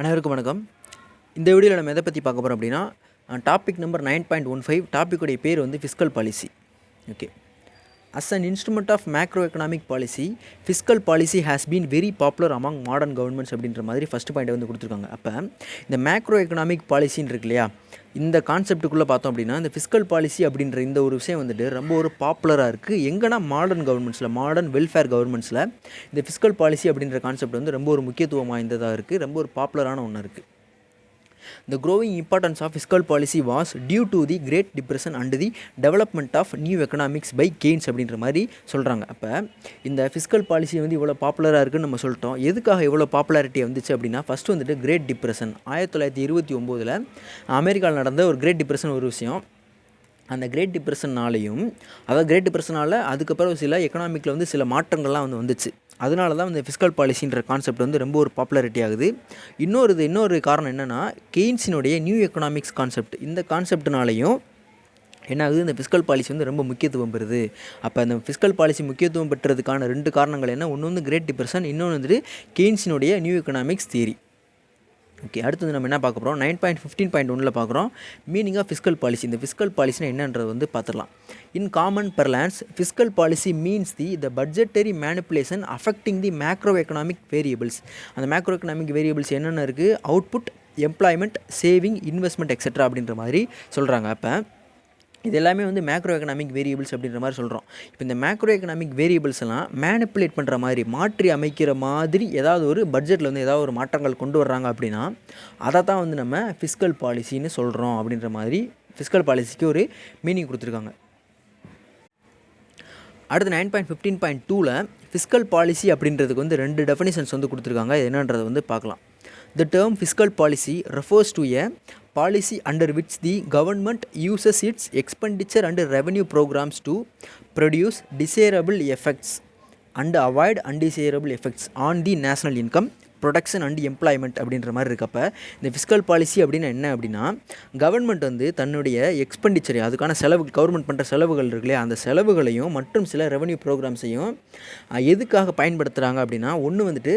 அனைவருக்கும் வணக்கம். இந்த வீடியோவில் நம்ம எதை பற்றி பார்க்க போகிறோம் அப்படின்னா டாபிக் நம்பர் 9.15. டாப்பிக்குடைய பேர் வந்து fiscal policy. Okay. As an instrument of macroeconomic policy, fiscal policy has been very popular among modern governments அப்படின்ற மாதிரி ஃபஸ்ட்டு பாயிண்ட் வந்து கொடுத்துருக்காங்க. அப்போ இந்த மேக்ரோ எக்கனாமிக் பாலிசின்னு இருக்கு இல்லையா, இந்த கான்செப்ட்டுக்குள்ளே பார்த்தோம் அப்படின்னா இந்த ஃபிஸ்கல் பாலிசி அப்படின்ற இந்த ஒரு விஷயம் வந்துட்டு ரொம்ப ஒரு பாப்புலராக இருக்குது. எங்கன்னா மாடர்ன் கவர்மெண்ட்ஸில், மாடர்ன் வெல்ஃபேர் கவர்மெண்ட்ஸில் இந்த ஃபிஸ்கல் பாலிசி அப்படின்ற கான்செப்ட் வந்து ரொம்ப ஒரு முக்கியத்துவம் வாய்ந்ததாக இருக்குது, ரொம்ப ஒரு பாப்புலரான ஒன்று இருக்குது. The growing importance of fiscal policy was due to the Great Depression and the development of new economics by Keynes அப்படின்ற மாதிரி சொல்கிறாங்க. அப்போ இந்த ஃபிஸ்கல் பாலிசி வந்து இவ்வளோ பாப்புலராக இருக்குதுன்னு நம்ம சொல்லிட்டோம். எதுக்காக இவ்வளோ பாப்புலாரிட்டி வந்துச்சு அப்படின்னா, ஃபஸ்ட்டு வந்துட்டு கிரேட் டிப்ரெஷன் 1929 அமெரிக்காவில் நடந்த ஒரு கிரேட் டிப்ரெஷன் ஒரு விஷயம். அந்த கிரேட் டிப்ரெஷன்னாலையும், அதாவது கிரேட் டிப்ரெஷனால் அதுக்கப்புறம் சில எக்கனாமிக்கில் வந்து சில மாற்றங்கள்லாம் வந்து வந்துச்சு. அதனால தான் இந்த ஃபிஸ்கல் பாலிசின்ற கான்செப்ட் வந்து ரொம்ப ஒரு பாப்புலாரிட்டி ஆகுது. இன்னொரு காரணம் என்னென்னா, கெய்ன்ஸினுடைய நியூ எக்கனாமிக்ஸ் கான்செப்ட், இந்த கான்செப்ட்னாலையும் என்ன ஆகுது, இந்த ஃபிஸ்கல் பாலிசி வந்து ரொம்ப முக்கியத்துவம் பெறுது. அப்போ அந்த ஃபிஸ்கல் பாலிசி முக்கியத்துவம் பெற்றதுக்கான 2 காரணங்கள் என்ன, ஒன்று வந்து கிரேட் டிப்ரெஷன், இன்னொன்று வந்துட்டு கெய்ன்ஸினுடைய நியூ எக்கனாமிக்ஸ் தியரி. ஓகே, அடுத்தது நம்ம என்ன பார்க்க போகிறோம், 9.15.1 பார்க்குறோம் மீனிங் ஆஃப் ஃபிஸ்கல் பாலிசி. இந்த ஃபிஸ்கல் பாலிசினா என்னன்றது வந்து பார்த்துடலாம். In common parlance, fiscal policy means the budgetary manipulation affecting the macro economic variables. அந்த மேக்ரோ எக்கனாமிக் வேரியபிள்ஸ் என்னென்ன இருக்குது, output, employment, saving, investment etcetera அப்படின்ற மாதிரி சொல்கிறாங்க. அப்போ இது எல்லாமே வந்து மேக்ரோ எக்கனாமிக் வேரியபிள்ஸ் அப்படின்ற மாதிரி சொல்கிறோம். இப்போ இந்த மேக்ரோ எக்கனாமிக் வேரியபிள்ஸ் எல்லாம் மேனிப்புலேட் பண்ணுற மாதிரி, மாற்றி அமைக்கிற மாதிரி ஏதாவது ஒரு பட்ஜெட்டில் வந்து ஏதாவது ஒரு மாற்றங்கள் கொண்டு வர்றாங்க அப்படின்னா அதை தான் வந்து நம்ம ஃபிஸ்கல் பாலிசின்னு சொல்கிறோம் அப்படின்ற மாதிரி ஃபிஸ்கல் பாலிசிக்கு ஒரு மீனிங் கொடுத்துருக்காங்க. அடுத்து 9.15.2 ஃபிஸ்கல் பாலிசி அப்படின்றதுக்கு வந்து 2 டெஃபினிஷன்ஸ் வந்து கொடுத்துருக்காங்க. என்னன்றதை வந்து பார்க்கலாம். The term fiscal policy refers to a policy under which the government uses its expenditure and revenue programs to produce desirable effects and avoid undesirable effects on the national income, production and employment அப்படின்ற மாதிரி இருக்கப்ப இந்த fiscal policy அப்படின்னா என்ன அப்படின்னா, government வந்து தன்னுடைய எக்ஸ்பெண்டிச்சரை, அதுக்கான செலவு, கவர்மெண்ட் பண்ணுற செலவுகள் இருக்கு இல்லையா, அந்த செலவுகளையும் மற்றும் சில ரெவன்யூ ப்ரோக்ராம்ஸையும் எதுக்காக பயன்படுத்துகிறாங்க அப்படின்னா, ஒன்று வந்துட்டு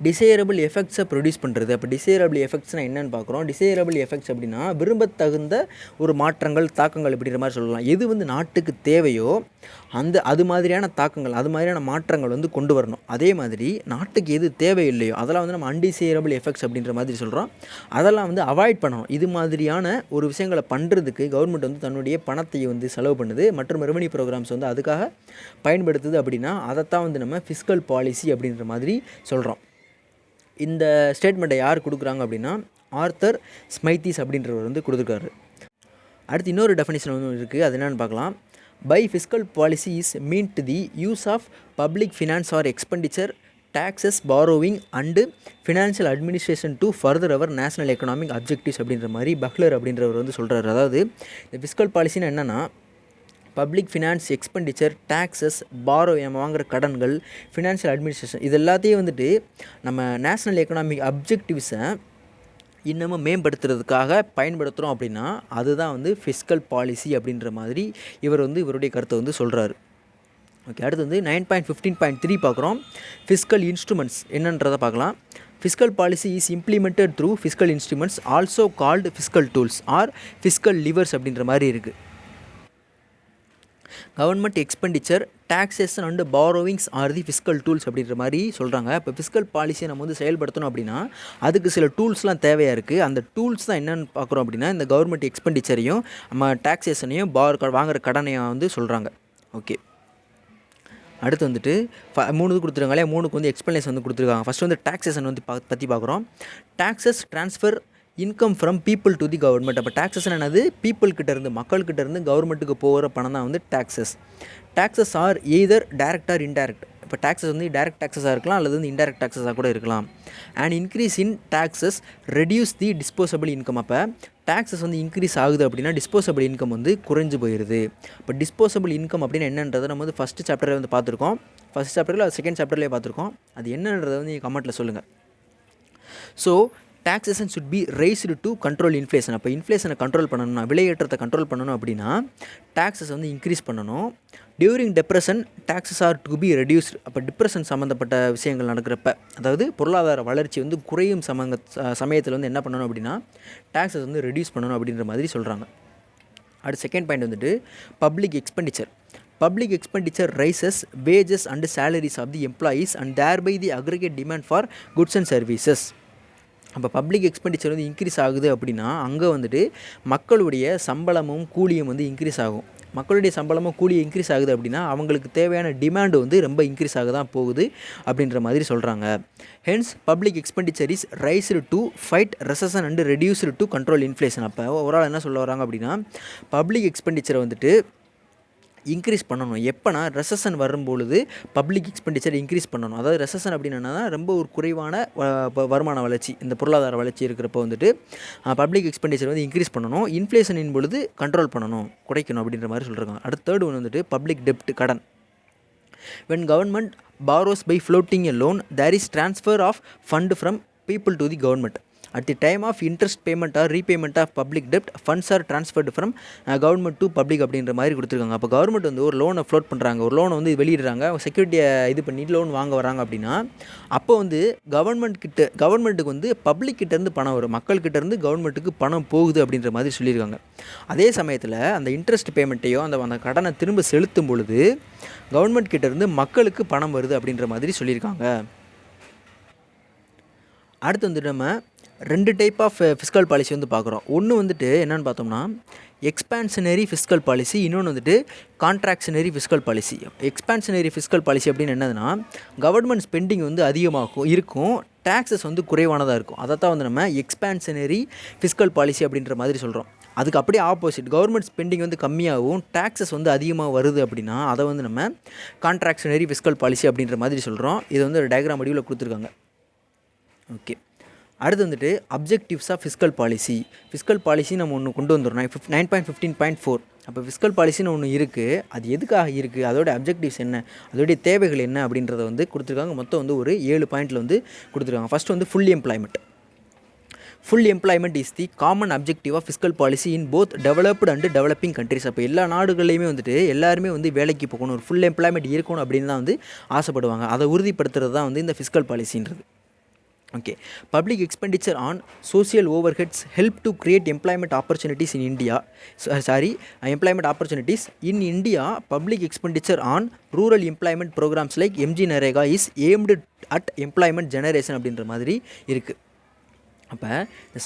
டிசைரபிள் எஃபெக்ட்ஸை ப்ரொடியூஸ் பண்ணுறது. அப்போ டிசைரபிள் எஃபெக்ட்ஸ்னால் என்னென்னு பார்க்குறோம். டிசைரபிள் எஃபெக்ட்ஸ் அப்படின்னா விரும்பத்தகுந்த ஒரு மாற்றங்கள், தாக்கங்கள் அப்படின்ற மாதிரி சொல்லலாம். எது வந்து நாட்டுக்கு தேவையோ அது மாதிரியான தாக்கங்கள், அது மாதிரியான மாற்றங்கள் வந்து கொண்டு வரணும். அதே மாதிரி நாட்டுக்கு எது தேவையில்லையோ அதெல்லாம் வந்து நம்ம அன்டிசைரபிள் எஃபெக்ட்ஸ் அப்படின்ற மாதிரி சொல்கிறோம். அதெல்லாம் வந்து அவாய்ட் பண்ணணும். இது மாதிரியான ஒரு விஷயங்களை பண்ணுறதுக்கு கவர்மெண்ட் வந்து தன்னுடைய பணத்தை வந்து செலவு பண்ணுது, மற்றும் ரெவன்யூ ப்ரோக்ராம்ஸ் வந்து அதுக்காக பயன்படுத்துது. அப்படின்னா அதைத்தான் வந்து நம்ம ஃபிஸ்கல் பாலிசி அப்படின்ற மாதிரி சொல்கிறோம். இந்த ஸ்டேட்மெண்ட்டை யார் கொடுக்குறாங்க அப்படின்னா, ஆர்த்தர் ஸ்மைத்தீஸ் அப்படின்றவர் வந்து கொடுத்துருக்காரு. அடுத்து இன்னொரு டெஃபினிஷன் வந்து இருக்குது, அது என்னென்னு பார்க்கலாம். By fiscal policy is meant the use of public finance or expenditure, taxes, borrowing and financial administration to further our national economic objectives அப்படின்ற மாதிரி பஹ்லர் அப்படின்றவர் வந்து சொல்கிறார். அதாவது இந்த ஃபிஸ்கல் பாலிசின்னு என்னென்னா, public finance, expenditure, taxes, borrow, நம்ம வாங்குகிற கடன்கள், ஃபினான்ஷியல் அட்மினிஸ்ட்ரேஷன், இது எல்லாத்தையும் வந்துட்டு நம்ம நேஷ்னல் எக்கனாமிக் அப்ஜெக்டிவ்ஸை இன்னமும் மேம்படுத்துறதுக்காக பயன்படுத்துகிறோம் அப்படின்னா அதுதான் வந்து ஃபிஸ்கல் பாலிசி அப்படின்ற மாதிரி இவர் வந்து இவருடைய கருத்தை வந்து சொல்கிறாரு. ஓகே, அடுத்து வந்து 9.15.3 பார்க்குறோம். ஃபிஸ்கல் இன்ஸ்ட்ருமெண்ட்ஸ் என்னன்றதை பார்க்கலாம். Fiscal policy is implemented through fiscal instruments also called fiscal tools or fiscal levers அப்படின்ற மாதிரி இருக்குது. Government expenditure, taxation and borrowings are the fiscal tools அப்படின்ற மாதிரி சொல்கிறாங்க. இப்போ ஃபிஸ்கல் பாலிசியை நம்ம வந்து செயல்படுத்தணும் அப்படின்னா அதுக்கு சில டூல்ஸ்லாம் தேவையாக இருக்குது. அந்த டூல்ஸ் தான் என்னென்னு பார்க்குறோம் அப்படின்னா, இந்த கவர்மெண்ட் எக்ஸ்பெண்டிச்சரையும் நம்ம டாக்ஸேஷனையும் வாங்குகிற கடனையும் வந்து சொல்கிறாங்க. ஓகே, அடுத்து வந்துட்டு 3 கொடுத்துருக்காங்களே, 3க்கு வந்து எக்ஸ்ப்ளனேஷன் வந்து கொடுத்துருக்காங்க. ஃபஸ்ட்டு வந்து டாக்ஸேஷன் வந்து பற்றி பார்க்குறோம். Taxes transfer income from people to the government. அப்போ டாக்ஸஸ் என்னது, பீப்புள்கிட்டேருந்து, மக்கள்கிட்டேருந்து கவர்மெண்ட்டுக்கு போகிற பணம் தான் வந்து taxes. Taxes are either direct or indirect. இப்போ டாக்ஸஸ் வந்து டைரக்ட் டாக்ஸஸாக இருக்கலாம், அல்லது வந்து இன்டைரக்ட் டாக்ஸஸாக கூட இருக்கலாம். And increase in taxes reduce the disposable income. அப்போ டாக்ஸஸ் வந்து இன்க்ரீஸ் ஆகுது அப்படின்னா டிஸ்போசபிள் இன்கம் வந்து குறைஞ்சு போயிடுது. இப்போ டிஸ்போசபிள் இன்கம் அப்படின்னு என்னன்றதை நம்ம வந்து ஃபஸ்ட்டு சாப்டரில் வந்து பார்த்துருக்கோம். ஃபஸ்ட் சாப்டரில் செகண்ட் சாப்டர்லேயே பார்த்துருக்கோம். அது என்னன்றதை வந்து நீங்கள் கமெண்ட்டில் சொல்லுங்கள். So taxation should be raised to control inflation. அப்போ இன்ஃப்ளேஷனை கண்ட்ரோல் பண்ணணும்னா, விலையேற்றத்தை கண்ட்ரோல் பண்ணணும் அப்படின்னா டாக்ஸஸ் வந்து இன்க்ரீஸ் பண்ணணும். During depression taxes are to be reduced. அப்போ டிப்ரெஷன் சம்மந்தப்பட்ட விஷயங்கள் நடக்கிறப்ப, அதாவது பொருளாதார வளர்ச்சி வந்து குறையும் சமயத்தில் வந்து என்ன பண்ணணும் அப்படின்னா டாக்ஸஸ் வந்து ரெடியூஸ் பண்ணணும் அப்படின்ற மாதிரி சொல்கிறாங்க. அடுத்து செகண்ட் பாயிண்ட் வந்துட்டு public expenditure. Public expenditure rises wages and salaries of the employees and thereby the aggregate demand for goods and services. அப்போ பப்ளிக் எக்ஸ்பெண்டிச்சர் வந்து இன்க்ரீஸ் ஆகுது அப்படின்னா அங்கே வந்துட்டு மக்களுடைய சம்பளமும் கூலியும் வந்து இன்க்ரீஸ் ஆகும். மக்களுடைய சம்பளமும் கூலியும் இன்க்ரீஸ் ஆகுது அப்படின்னா அவங்களுக்கு தேவையான டிமாண்டு வந்து ரொம்ப இன்க்ரீஸ் ஆக தான் போகுது அப்படின்ற மாதிரி சொல்கிறாங்க. Hence public expenditure is raised to fight recession and reduced to control inflation. அப்போ ஒரு ஆள் என்ன சொல்ல வராங்க அப்படின்னா பப்ளிக் எக்ஸ்பெண்டிச்சரை வந்துட்டு இன்க்ரீஸ் பண்ணணும். எப்போனா ரெசஷன் வரும்பொழுது பப்ளிக் எக்ஸ்பெண்டிச்சர் இன்க்ரீஸ் பண்ணணும். அதாவது ரெசஷன் அப்படின்னா ரொம்ப ஒரு குறைவான வருமான வளர்ச்சி, இந்த பொருளாதார வளர்ச்சி இருக்கிறப்போ வந்துட்டு பப்ளிக் எக்ஸ்பெண்டிச்சர் வந்து இன்க்ரீஸ் பண்ணணும். இன்ஃப்ளேஷனின் பொழுது கண்ட்ரோல் பண்ணணும், குறைக்கணும் அப்படின்ற மாதிரி சொல்கிறாங்க. அடுத்த தேர்ட் ஒன்று வந்துட்டு பப்ளிக் டெப்ட், கடன். when government borrows by floating a loan there is transfer of fund from people to the government. At the time of interest payment or repayment of public debt, funds are transferred from government to public அப்படின்ற மாதிரி கொடுத்துருக்காங்க. அப்போ government வந்து ஒரு லோனை float பண்ணுறாங்க, ஒரு லோனை வந்து வெளியிடுறாங்க, செக்யூரிட்டியை இது பண்ணி லோன் வாங்க வராங்க அப்படின்னா அப்போ வந்து கவர்மெண்ட்டுக்கு வந்து பப்ளிக் கிட்டேருந்து பணம் வரும், மக்கள்கிட்டேருந்து கவர்மெண்ட்டுக்கு பணம் போகுது அப்படின்ற மாதிரி சொல்லியிருக்காங்க. அதே சமயத்தில் அந்த இன்ட்ரெஸ்ட் பேமெண்ட்டையோ அந்த கடனை திரும்ப செலுத்தும் பொழுது கவர்மெண்ட் கிட்டேருந்து மக்களுக்கு பணம் வருது அப்படின்ற மாதிரி சொல்லியிருக்காங்க. அடுத்து வந்துட்டு நம்ம 2 டைப் ஆஃப் ஃபிஸ்கல் பாலிசி வந்து பார்க்குறோம். ஒன்று வந்துட்டு என்னென்னு பார்த்தோம்னா எக்ஸ்பான்ஷனரி ஃபிஸ்கல் பாலிசி, இன்னொன்று வந்துட்டு contractionary fiscal policy. Expansionary fiscal policy அப்படின்னு என்னதுன்னா கவர்மெண்ட் ஸ்பெண்டிங் வந்து அதிகமாகும் இருக்கும், டேக்ஸஸ் வந்து குறைவானதாக இருக்கும். அதை தான் வந்து நம்ம எக்ஸ்பான்ஷனரி ஃபிஸ்கல் பாலிசி அப்படின்ற மாதிரி சொல்கிறோம். அதுக்கு அப்படியே ஆப்போசிட், கவர்மெண்ட் ஸ்பெண்டிங் வந்து கம்மியாகவும் டேக்ஸஸ் வந்து அதிகமாக வருது அப்படின்னா அதை வந்து நம்ம கான்ட்ராக்ஷனரி ஃபிஸ்கல் பாலிசி அப்படின்ற மாதிரி சொல்கிறோம். இது வந்து ஒரு டயக்ராம் வடிவில் கொடுத்துருக்காங்க. ஓகே, அடுத்து வந்துட்டு objectives of fiscal policy. Fiscal policy நம்ம ஒன்று கொண்டு வந்துடுறோம் 9.15.4. அப்போ ஃபிஸ்கல் பாலிசின்னு ஒன்று இருக்குது, அது எதுக்காக இருக்குது, அதோட அப்ஜெக்டிவ்ஸ் என்ன, அதோடைய தேவைகள் என்ன அப்படின்றத வந்து கொடுத்துருக்காங்க. மொத்தம் வந்து ஒரு 7 பாயிண்டில் வந்து கொடுத்துருக்காங்க. ஃபஸ்ட்டு வந்து full employment. Full employment is the common objective of fiscal policy in both developed and developing countries. அப்போ எல்லா நாடுகள்லையுமே வந்துட்டு எல்லாருமே வந்து வேலைக்கு போகணும், ஒரு ஃபுல் எம்ப்ளாய்மெண்ட் இருக்கணும் அப்படின்னு தான் வந்து ஆசைப்படுவாங்க. அதை உறுதிப்படுத்துறது தான் வந்து இந்த ஃபிஸ்கல் பாலிசின்றது. Okay, public expenditure on social overheads help to create employment opportunities in India. Employment opportunities in India. Public expenditure on rural employment programmes like MG NREGA is aimed at employment generation அப்படின்ற மாதிரி இருக்குது. அப்போ இந்த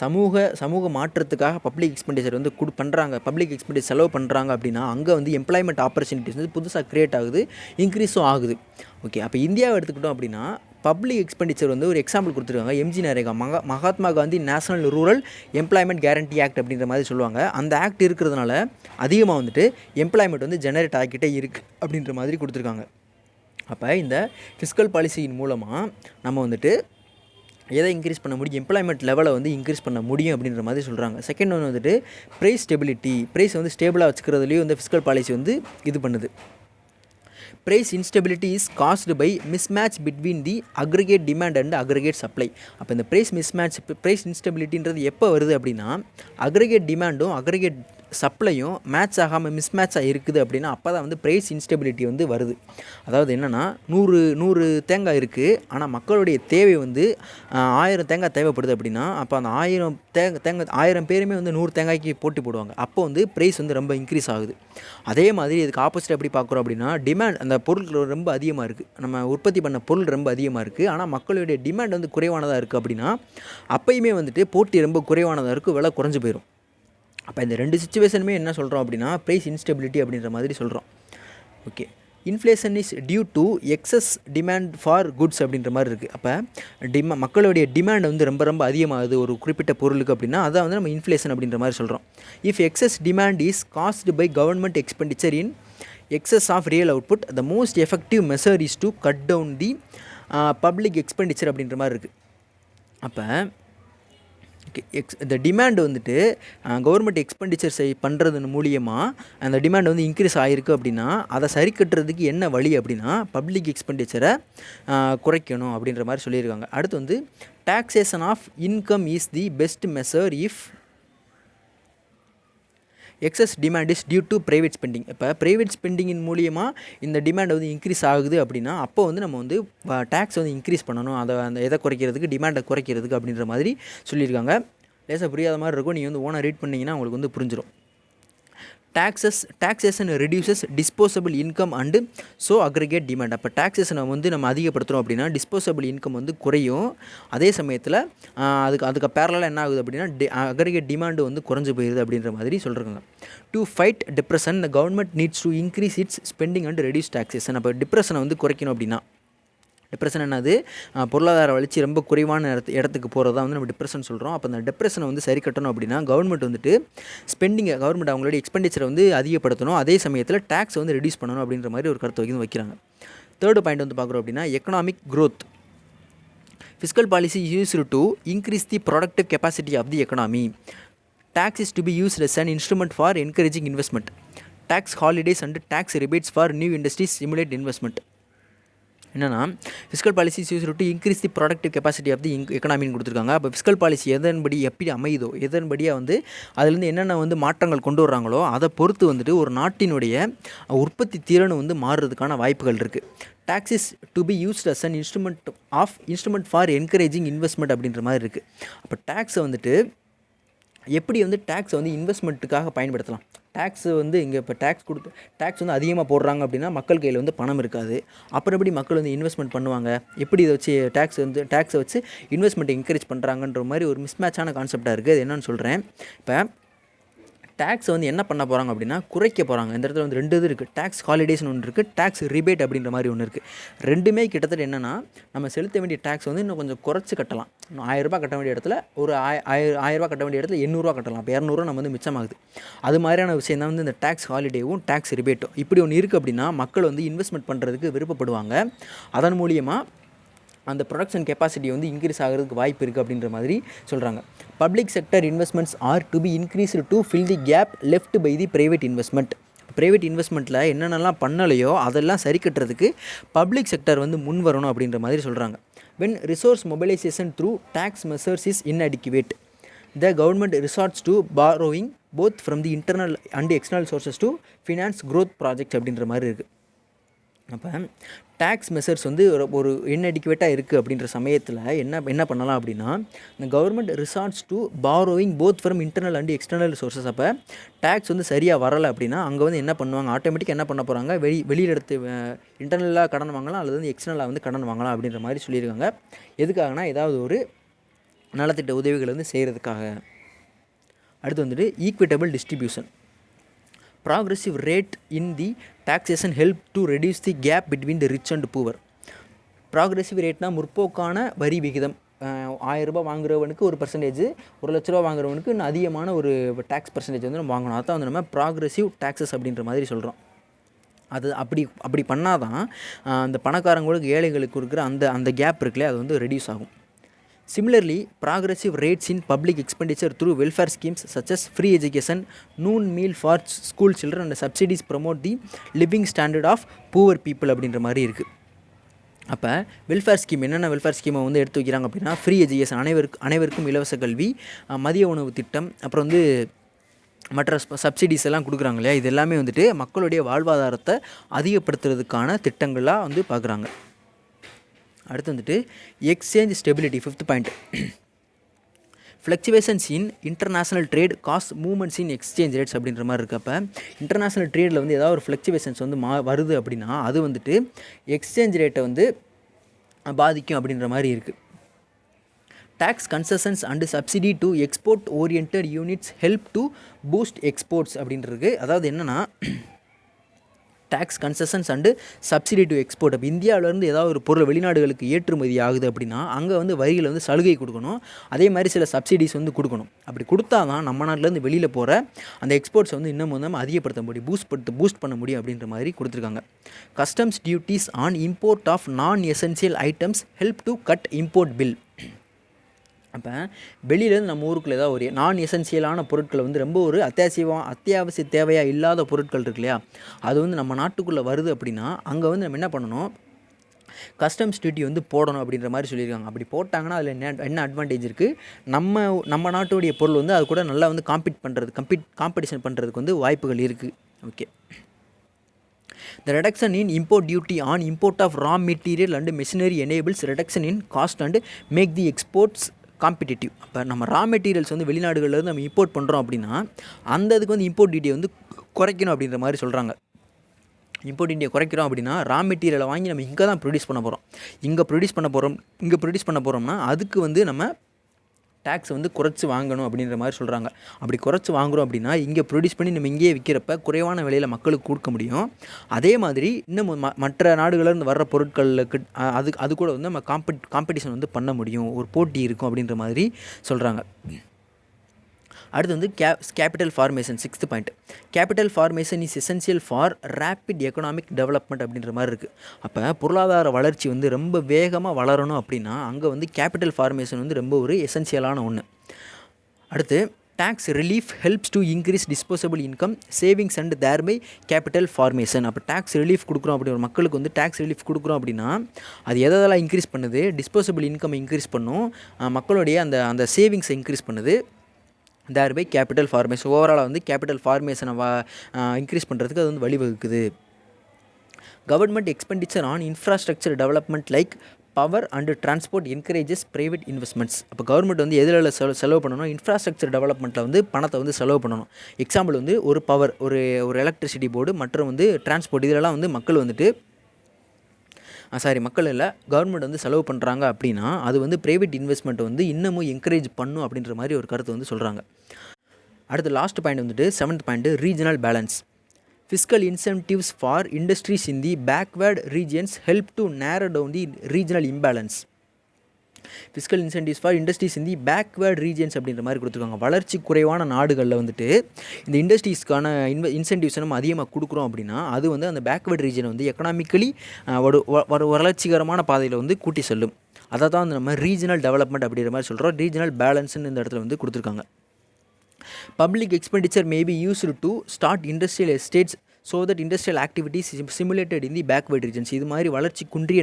சமூக மாற்றத்துக்காக public expenditure வந்து பண்ணுறாங்க, public expenditure செலவு பண்ணுறாங்க அப்படின்னா அங்கே வந்து எம்ப்ளாய்மெண்ட் ஆப்பர்ச்சுனிட்டிஸ் வந்து புதுசாக க்ரியேட் ஆகுது, இன்க்ரீஸும் ஆகுது. ஓகே, அப்போ இந்தியாவை எடுத்துக்கிட்டோம் அப்படின்னா பப்ளிக் எக்ஸ்பெண்டிச்சர் வந்து ஒரு எக்ஸாம்பிள் கொடுத்துருக்காங்க. MG NREGA, Mahatma Gandhi national rural employment guarantee act அப்படின்ற மாதிரி சொல்லுவாங்க. அந்த ஆக்ட் இருக்கிறதுனால அதிகமாக வந்துட்டு எம்ப்ளாய்மெண்ட் வந்து ஜெனரேட் ஆகிக்கிட்டே இருக்குது அப்படின்ற மாதிரி கொடுத்துருக்காங்க. அப்போ இந்த ஃபிஸ்கல் பாலிசியின் மூலமாக நம்ம வந்துட்டு எதை இன்க்ரீஸ் பண்ண முடியும், எம்ப்ளாய்மெண்ட் லெவலை வந்து இன்க்ரீஸ் பண்ண முடியும் அப்படின்ற மாதிரி சொல்கிறாங்க. செகண்ட் ஒன்று வந்துட்டு ப்ரைஸ் ஸ்டெபிலிட்டி. ப்ரைஸ் வந்து ஸ்டேபிளாக வச்சுக்கிறதுலேயும் இந்த ஃபிஸ்கல் பாலிசி வந்து இது பண்ணுது. Price instability is caused by mismatch between the aggregate demand and aggregate supply. அப்போ இந்த ப்ரைஸ் இன்ஸ்டெபிலிட்டின்றது எப்போ வருது அப்படின்னா அக்ரிகேட் டிமாண்டும் அக்ரிகேட் சப்ளையும் மேட்ச் ஆகாமல் மிஸ்மேட்சாக இருக்குது அப்படின்னா அப்போ தான் வந்து ப்ரைஸ் இன்ஸ்டெபிலிட்டி வந்து வருது. அதாவது என்னென்னா 100 தேங்காய் இருக்குது, ஆனால் மக்களுடைய தேவை வந்து 1000 தேங்காய் தேவைப்படுது அப்படின்னா அப்போ அந்த 1000 பேருமே வந்து 100 தேங்காய்க்கு போட்டி போடுவாங்க. அப்போ வந்து ப்ரைஸ் வந்து ரொம்ப இன்க்ரீஸ் ஆகுது. அதே மாதிரி இதுக்கு ஆப்போசிட் எப்படி பார்க்குறோம் அப்படின்னா டிமாண்ட், அந்த பொருள் ரொம்ப அதிகமாக இருக்குது, நம்ம உற்பத்தி பண்ண பொருள் ரொம்ப அதிகமாக இருக்குது, ஆனால் மக்களுடைய டிமாண்ட் வந்து குறைவானதாக இருக்குது அப்படின்னா அப்போயுமே வந்துட்டு போட்டி ரொம்ப குறைவானதாக இருக்குது, விலை குறைஞ்சி போயிடும். அப்போ இந்த 2 சிச்சுவேஷனுமே என்ன சொல்கிறோம் அப்படின்னா ப்ரைஸ் இன்ஸ்டெபிலிட்டி அப்படின்ற மாதிரி சொல்கிறோம். Okay, inflation is due to excess demand for goods அப்படின்ற மாதிரி இருக்குது. அப்போ மக்களுடைய டிமாண்ட் வந்து ரொம்ப அதிகமாகுது ஒரு குறிப்பிட்ட பொருளுக்கு அப்படின்னா அதான் வந்து நம்ம இன்ஃப்ளேஷன் அப்படின்ற மாதிரி சொல்கிறோம். If excess demand is caused by government expenditure in excess of real output the most effective measure is to cut down the public expenditure அப்படின்ற மாதிரி இருக்குது. அப்போ இந்த டிமாண்ட் வந்துட்டு கவர்மெண்ட் எக்ஸ்பெண்டிச்சர் பண்ணுறது மூலியமாக அந்த டிமாண்ட் வந்து இன்க்ரீஸ் ஆகிருக்கு அப்படின்னா அதை சரி கட்டுறதுக்கு என்ன வழி அப்படின்னா பப்ளிக் எக்ஸ்பெண்டிச்சரை குறைக்கணும் அப்படின்ற மாதிரி சொல்லியிருக்காங்க. அடுத்து வந்து taxation of income is the best measure if excess demand is due to private spending. இப்போ ப்ரைவேட் ஸ்பெண்டிங்கின் மூலியமாக இந்த டிமாண்ட் வந்து இன்க்ரீஸ் ஆகுது அப்படின்னா அப்போ வந்து நம்ம வந்து டேக்ஸ் வந்து இன்க்ரீஸ் பண்ணணும், அதை அந்த எதை குறைக்கிறதுக்கு டிமாண்டை குறைக்கிறதுக்கு அப்படின்ற மாதிரி சொல்லியிருக்காங்க. லேசாக புரியாத மாதிரி இருக்கும், நீங்கள் வந்து ஓனாக ரீட் பண்ணிங்கன்னா உங்களுக்கு வந்து புரிஞ்சிடும். Taxation reduces disposable income and so aggregate demand. அப்போ டாக்ஸேஷனை வந்து நம்ம அதிகப்படுத்துகிறோம் அப்படின்னா டிஸ்போசபிள் இன்கம் வந்து குறையும், அதே சமயத்தில் அதுக்கு பேரலாக என்ன ஆகுது அப்படின்னா அக்ரிகேட் டிமாண்டு வந்து குறைஞ்சி போயிடுது அப்படின்ற மாதிரி சொல்கிறாங்க. To fight depression the government needs to increase it's spending and reduce taxation. அப்போ டிப்ரெஷனை வந்து குறைக்கணும் அப்படின்னா டிப்ரெஷன் என்னது பொருளாதார வளர்ச்சி ரொம்ப குறைவான இடத்துக்கு போகிறது தான் வந்து நம்ம டிப்ரெஷன் சொல்கிறோம். அப்போ அந்த டிப்ரெஷனை வந்து சரி கட்டணும் அப்படின்னா கவர்மெண்ட் வந்துட்டு கவர்மெண்ட் அவங்களுடைய எக்ஸ்பெண்டிச்சரை வந்து அதிகப்படுத்தணும், அதே சமயத்தில் டேக்ஸ் வந்து ரெடியூஸ் பண்ணணும் அப்படின்ற மாதிரி ஒரு கருத்து வைக்கிறாங்க. தேர்டு பாயிண்ட் வந்து பார்க்குறோம் அப்படின்னா economic growth. Fiscal policy used to increase the productive capacity of the economy. Tax is to be used as an instrument for encouraging investment. Tax holidays and tax rebates for new industries stimulate investment. என்னென்னா fiscal policy use to increase the productive capacity of the எக்கனாமின்னு கொடுத்துருக்காங்க. அப்போ fiscal policy எப்படி அமையுதோ எதன்படியாக வந்து அதுலேருந்து என்னென்ன வந்து மாற்றங்கள் கொண்டு வர்றாங்களோ அதை பொறுத்து வந்துட்டு ஒரு நாட்டினுடைய உற்பத்தி திறன் வந்து மாறுறதுக்கான வாய்ப்புகள் இருக்குது. Tax is to be used as an instrument for encouraging investment அப்படின்ற மாதிரி இருக்குது. அப்போ டேக்ஸை வந்துட்டு எப்படி வந்து டேக்ஸை வந்து இன்வெஸ்ட்மெண்ட்டுக்காக பயன்படுத்தலாம். டேக்ஸு வந்து இங்கே இப்போ டேக்ஸ் வந்து அதிகமாக போடுறாங்க அப்படின்னா மக்கள் கையில் வந்து பணம் இருக்காது, அப்புறம் எப்படி மக்கள் வந்து இன்வெஸ்ட்மெண்ட் பண்ணுவாங்க, எப்படி இதை வச்சு டேக்ஸை வச்சு இன்வெஸ்ட்மெண்ட் என்கரேஜ் பண்ணுறாங்கன்ற மாதிரி ஒரு மிஸ்மேட்சான கான்செப்டாக இருக்குது. அது என்னென்னு சொல்கிறேன். இப்போ டேக்ஸ் வந்து என்ன பண்ண போகிறாங்க அப்படின்னா குறைக்க போகிறாங்க. இந்த இடத்துல வந்து ரெண்டு இது இருக்குது, டேக்ஸ் ஹாலிடேஸ்னு ஒன்று இருக்குது, டேக்ஸ் ரிபேட் அப்படின்ற மாதிரி ஒன்று இருக்குது. ரெண்டுமே கிட்டத்தட்ட என்னென்னா நம்ம செலுத்த வேண்டிய டேக்ஸ் வந்து இன்னும் கொஞ்சம் குறைச்சி கட்டலாம். 1000 ரூபா கட்ட வேண்டிய இடத்துல ஒரு 1000 ரூபா கட்ட வேண்டிய இடத்துல 800 கட்டலாம். இப்போ 200 நம்ம வந்து மிச்சமாகுது. அது மாதிரியான விஷயம் தான் வந்து இந்த டேக்ஸ் ஹாலிடேவும் டேக்ஸ் ரிபேட்டும். இப்படி ஒன்று இருக்குது அப்படின்னா மக்கள் வந்து இன்வெஸ்ட்மெண்ட் பண்ணுறதுக்கு விருப்பப்படுவாங்க, அதன் மூலியமாக அந்த ப்ரொடக்ஷன் கெப்பாசிட்டி வந்து இன்க்ரீஸ் ஆகிறதுக்கு வாய்ப்பு இருக்குது அப்படின்ற மாதிரி சொல்கிறாங்க. Public sector investments are to be increased to fill the gap left by the private investment. Private இன்வெஸ்ட்மெண்ட்டில் என்னென்னலாம் பண்ணலையோ அதெல்லாம் சரி கட்டுறதுக்கு பப்ளிக் செக்டர் வந்து முன் வரணும் அப்படின்ற மாதிரி சொல்கிறாங்க. When resource mobilisation through tax measures is inadequate the government resorts to borrowing both from the internal and external sources to finance growth project அப்படின்ற மாதிரி இருக்குது. அப்போ டேக்ஸ் மெஷர்ஸ் வந்து ஒரு இன்அடிக்குவேட்டாக இருக்குது அப்படின்ற சமயத்தில் என்ன பண்ணலாம் அப்படின்னா இந்த government resorts to borrowing both from internal and external sources. அப்போ டேக்ஸ் வந்து சரியாக வரலை அப்படின்னா அங்கே வந்து என்ன பண்ணுவாங்க, ஆட்டோமேட்டிக்காக என்ன பண்ண போகிறாங்க, வெளியில் எடுத்து இன்டர்னலாக கடன் வாங்கலாம் அல்லது வந்து எக்ஸ்டர்னலாக வந்து கடன் வாங்கலாம் அப்படின்ற மாதிரி சொல்லியிருக்காங்க. எதுக்காகனா ஏதாவது ஒரு நலத்திட்ட உதவிகள் வந்து செய்கிறதுக்காக. அடுத்து வந்துட்டு equitable distribution. Progressive rate in the taxation help to reduce the gap between the rich and poor. Progressive ரேட்னா முற்போக்கான வரி விகிதம். 1000 ரூபா வாங்குறவனுக்கு ஒரு பர்சன்டேஜ், 1,00,000 ரூபா வாங்குறவனுக்கு இன்னும் அதிகமான ஒரு டேக்ஸ் பர்சன்டேஜ் வந்து நம்ம வாங்கணும். அதான் வந்து நம்ம ப்ராக்ரெசிவ் டேக்ஸஸ் அப்படின்ற மாதிரி சொல்கிறோம். அது அப்படி பண்ணால் தான் அந்த பணக்காரங்களுக்கு ஏழைகளுக்கு இருக்கிற அந்த கேப் இருக்குல்ல அது வந்து ரெடியூஸ் ஆகும். Similarly, progressive rates in public expenditure through welfare schemes such as free education, noon meal for school children and subsidies promote the living standard of poor people அப்படின்ற மாதிரி இருக்குது. அப்போ வெல்ஃபேர் ஸ்கீம் என்னென்ன welfare ஸ்கீமை வந்து எடுத்து வைக்கிறாங்க அப்படின்னா ஃப்ரீ எஜுகேஷன், அனைவருக்கும் இலவச கல்வி, மதிய உணவு திட்டம், அப்புறம் வந்து மற்ற சப்சிடிஸ் எல்லாம் கொடுக்குறாங்க இல்லையா, இது எல்லாமே வந்துட்டு மக்களுடைய வாழ்வாதாரத்தை அதிகப்படுத்துறதுக்கான திட்டங்களாக வந்து பார்க்குறாங்க. அடுத்து வந்துட்டு exchange stability. 5th point. Fluctuations in international trade cause movements in exchange rates அப்படின்ற மாதிரி இருக்குது. அப்போ இன்டர்நேஷ்னல் ட்ரேடில் வந்து ஏதாவது ஒரு ஃப்ளக்சுவேஷன்ஸ் வந்து வருது அப்படின்னா அது வந்துட்டு எக்ஸ்சேஞ்ச் ரேட்டை வந்து பாதிக்கும் அப்படின்ற மாதிரி இருக்குது. Tax concessions and subsidy to export oriented units help to boost exports அப்படின்றது. அதாவது என்னென்னா tax concessions and subsidy to export. அப்போ இந்தியாவிலேருந்து ஏதாவது ஒரு பொருள் வெளிநாடுகளுக்கு ஏற்றுமதி ஆகுது அப்படின்னா அங்கே வந்து வரியில் வந்து சலுகை கொடுக்கணும், அதே மாதிரி சில சப்சிடிஸ் வந்து கொடுக்கணும். அப்படி கொடுத்தா தான் நம்ம நாட்டிலேருந்து வெளியில் போகிற அந்த எக்ஸ்போர்ட்ஸ் வந்து இன்னும் வந்து அதிகப்படுத்த முடியும், பூஸ்ட் பண்ண முடியும் அப்படின்ற மாதிரி கொடுத்துருக்காங்க. Customs duties on import of non essential items help to cut import bill. அப்போ வெளியிலேருந்து நம்ம ஊருக்குள்ள ஏதாவது ஒரு நான் எசென்சியலான பொருட்களை வந்து ரொம்ப ஒரு அத்தியாவசிய தேவையாக இல்லாத பொருட்கள் இருக்கு இல்லையா, அது வந்து நம்ம நாட்டுக்குள்ளே வருது அப்படின்னா அங்கே வந்து நம்ம என்ன பண்ணணும், கஸ்டம்ஸ் டியூட்டி வந்து போடணும் அப்படின்ற மாதிரி சொல்லியிருக்காங்க. அப்படி போட்டாங்கன்னா அதில் என்ன அட்வான்டேஜ் இருக்குது, நம்ம நாட்டுடைய பொருள் வந்து அது கூட நல்லா வந்து காம்படிஷன் பண்ணுறதுக்கு வந்து வாய்ப்புகள் இருக்குது. Okay. The reduction in import duty on import of raw material and machinery enables reduction in cost and make the exports competitive. அப்போ நம்ம ரா மெட்டீரியல்ஸ் வந்து வெளிநாடுகளில் நம்ம இம்போர்ட் பண்ணுறோம் அப்படின்னா அந்த இதுக்கு வந்து இம்போர்ட் டியூட்டியை வந்து குறைக்கணும் அப்படின்ற மாதிரி சொல்கிறாங்க. இம்போர்ட் டியூட்டியை குறைக்கிறோம் அப்படின்னா ரா மெட்டீரியலை வாங்கி நம்ம இங்கே தான் ப்ரொடியூஸ் பண்ண போகிறோம். இங்கே ப்ரொடியூஸ் பண்ண போகிறோம்னா அதுக்கு வந்து நம்ம டேக்ஸ் வந்து குறைச்சி வாங்கணும் அப்படின்ற மாதிரி சொல்கிறாங்க. அப்படி குறைச்சி வாங்குகிறோம் அப்படின்னா இங்கே ப்ரொடியூஸ் பண்ணி நம்ம இங்கேயே விற்கிறப்ப குறைவான விலையில் மக்களுக்கு கொடுக்க முடியும். அதே மாதிரி இன்னும் மற்ற நாடுகளிலிருந்து வர்ற பொருட்களுக்கு அது கூட வந்து நம்ம காம்படிஷன் வந்து பண்ண முடியும், ஒரு போட்டி இருக்கும் அப்படின்ற மாதிரி சொல்கிறாங்க. அடுத்து வந்து capital formation, 6th point. Capital formation is essential for rapid economic development அப்படின்ற மாதிரி இருக்குது. அப்போ பொருளாதார வளர்ச்சி வந்து ரொம்ப வேகமாக வளரணும் அப்படின்னா அங்கே வந்து கேபிட்டல் ஃபார்மேஷன் வந்து ரொம்ப ஒரு எசென்சியலான ஒன்று. அடுத்து tax relief helps to increase disposable income savings and thereby capital formation. அப்போ டேக்ஸ் ரிலீஃப் கொடுக்குறோம் அப்படி ஒரு மக்களுக்கு வந்து டேக்ஸ் ரிலீஃப் கொடுக்குறோம் அப்படின்னா அது எதெல்லாம் இன்க்ரீஸ் பண்ணுது, டிஸ்போசபிள் இன்கம் இன்க்ரீஸ் பண்ணும், மக்களுடைய அந்த சேவிங்ஸை இன்க்ரீஸ் பண்ணுது, தேர்பை கேபிட்டல் ஃபார்மேஷன். ஓவராலாக வந்து கேபிட்டல் ஃபார்மேஷனை இன்க்ரீஸ் பண்ணுறதுக்கு அது வந்து வழிவகுக்குது. Government expenditure on infrastructure development like power and transport encourages private investments. அப்போ கவர்மெண்ட் வந்து எதில் செலவு பண்ணணும், இன்ஃப்ராஸ்ட்ரக்சர் டெவலப்மெண்ட்டில் வந்து பணத்தை வந்து செலவு பண்ணணும். எக்ஸாம்பிள் வந்து ஒரு பவர், ஒரு எலக்ட்ரிசிட்டி போர்டு, மற்றும் வந்து டிரான்ஸ்போர்ட், இதிலெல்லாம் வந்து மக்கள் இல்லை கவர்மெண்ட் வந்து செலவு பண்ணுறாங்க அப்படின்னா அது வந்து ப்ரைவேட் இன்வெஸ்ட்மெண்ட் வந்து இன்னமும் என்கரேஜ் பண்ணும் அப்படின்ற மாதிரி ஒரு கருத்து வந்து சொல்கிறாங்க. அடுத்து லாஸ்ட் பாயிண்ட் வந்துட்டு 7th point, regional balance. Fiscal incentives for industries in the backward regions help to narrow down the regional imbalance. Fiscal incentives for industries in the backward regions அப்படின்ற மாதிரி கொடுத்துருக்காங்க. வளர்ச்சி குறைவான நாடுகளில் வந்துட்டு இந்த இண்டஸ்ட்ரீஸ்க்கான இன்சென்டிவ்ஸ் நம்ம அதிகமாக கொடுக்குறோம் அப்படின்னா அது வந்து அந்த பேக்வேர்ட் ரீஜனை வந்து எக்கனாமிக்கலி ஒரு வளர்ச்சிகரமான பாதையில் வந்து கூட்டி செல்லும். அதை தான் வந்து நம்ம ரீஜனல் டெவலப்மெண்ட் அப்படின்ற மாதிரி சொல்கிறோம். ரீஜனல் பேலன்ஸ்னு இந்த இடத்துல வந்து கொடுத்துருக்காங்க. Public expenditure may be used to start industrial estates so that industrial activities simulated in the backward regions. இது மாதிரி வளர்ச்சி குன்றிய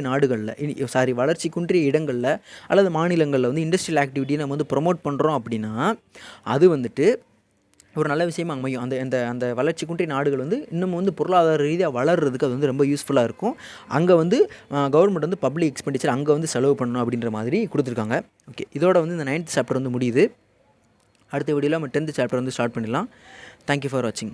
இடங்களில் அல்லது மாநிலங்களில் வந்து இண்டஸ்ட்ரியல் ஆக்டிவிட்டியை நம்ம வந்து ப்ரொமோட் பண்ணுறோம் அப்படின்னா அது வந்துட்டு ஒரு நல்ல விஷயமாக அமையும். அந்த வளர்ச்சி குன்றிய நாடுகள் வந்து இன்னும் வந்து பொருளாதார ரீதியாக வளர்கிறதுக்கு அது வந்து ரொம்ப யூஸ்ஃபுல்லாக இருக்கும். அங்கே வந்து கவர்மெண்ட் வந்து பப்ளிக் எக்ஸ்பெண்டிச்சர் அங்கே வந்து செலவு பண்ணணும் அப்படின்ற மாதிரி கொடுத்துருக்காங்க. ஓகே, இதோட வந்து இந்த 9th சாப்டர் வந்து முடியுது. அடுத்த வீடியோவில் நம்ம 10th சாப்டர் வந்து ஸ்டார்ட் பண்ணிடலாம். தேங்க்யூ ஃபார் வாட்சிங்.